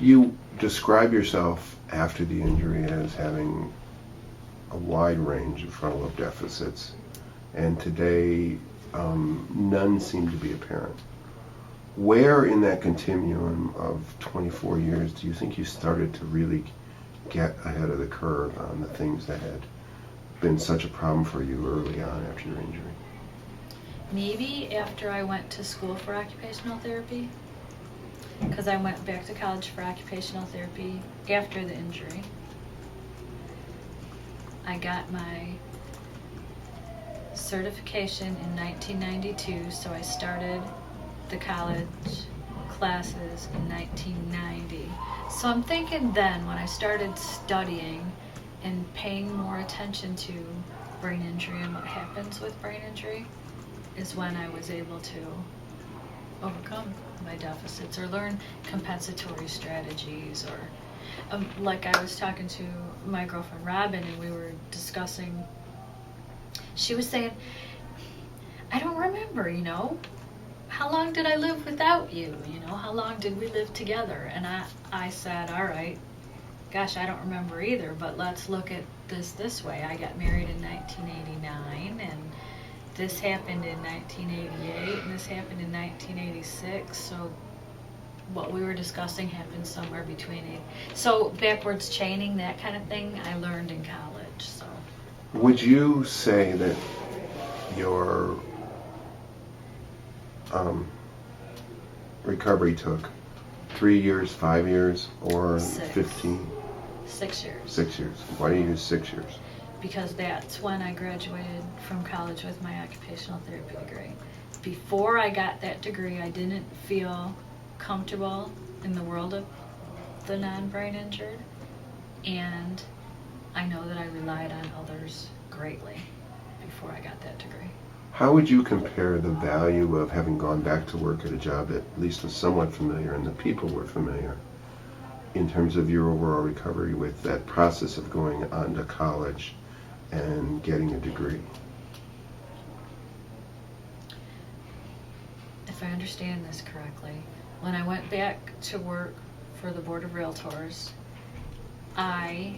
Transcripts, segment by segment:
You describe yourself after the injury as having a wide range of frontal lobe deficits, and today none seem to be apparent. Where in that continuum of 24 years do you think you started to really get ahead of the curve on the things that had been such a problem for you early on after your injury? Maybe after I went to school for occupational therapy, because I went back to college for occupational therapy after the injury. I got my certification in 1992, so I started the college classes in 1990. So I'm thinking then, when I started studying and paying more attention to brain injury and what happens with brain injury, is when I was able to overcome my deficits or learn compensatory strategies, or like I was talking to my girlfriend Robin, and we were discussing, she was saying, I don't remember, how long did I live without you? How long did we live together? And I said, all right, gosh, I don't remember either, but let's look at this way. I got married in 1989, and this happened in 1988, and this happened in 1986, so what we were discussing happened somewhere between so backwards chaining, that kind of thing, I learned in college. So would you say that your recovery took 3 years, 5 years, or 15? 6 years. 6 years. Why do you use 6 years? Because that's when I graduated from college with my occupational therapy degree. Before I got that degree, I didn't feel comfortable in the world of the non-brain injured, and I know that I relied on others greatly before I got that degree. How would you compare the value of having gone back to work at a job that at least was somewhat familiar and the people were familiar in terms of your overall recovery with that process of going on to college and getting a degree? If I understand this correctly, when I went back to work for the Board of Realtors, I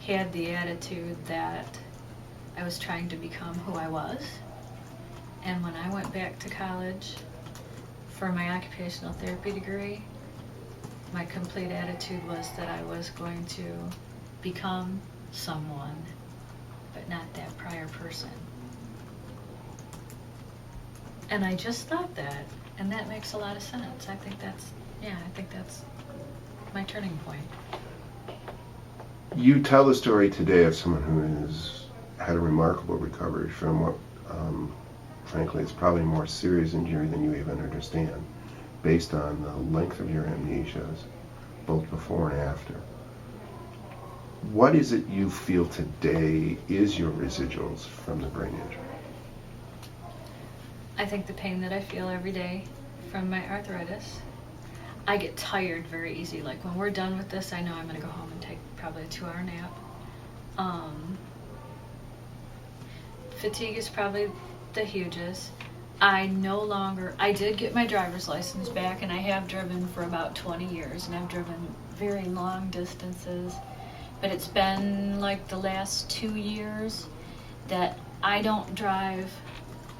had the attitude that I was trying to become who I was. And when I went back to college for my occupational therapy degree, my complete attitude was that I was going to become someone, but not that prior person. And I just thought that, and that makes a lot of sense. I think that's my turning point. You tell the story today of someone who has had a remarkable recovery from what, frankly, is probably a more serious injury than you even understand, based on the length of your amnesias, both before and after. What is it you feel today is your residuals from the brain injury? I think the pain that I feel every day from my arthritis. I get tired very easy. Like when we're done with this, I know I'm going to go home and take probably a 2-hour nap. Fatigue is probably the hugest. I did get my driver's license back, and I have driven for about 20 years, and I've driven very long distances, but it's been like the last 2 years that I don't drive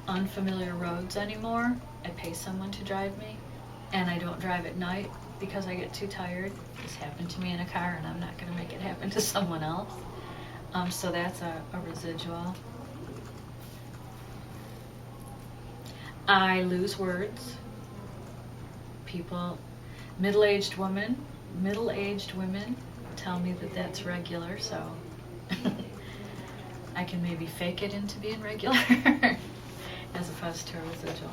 unfamiliar roads anymore. I pay someone to drive me, and I don't drive at night because I get too tired. This happened to me in a car, and I'm not going to make it happen to someone else. So that's a residual. I lose words. Middle-aged women tell me that that's regular, so I can maybe fake it into being regular as opposed to a residual.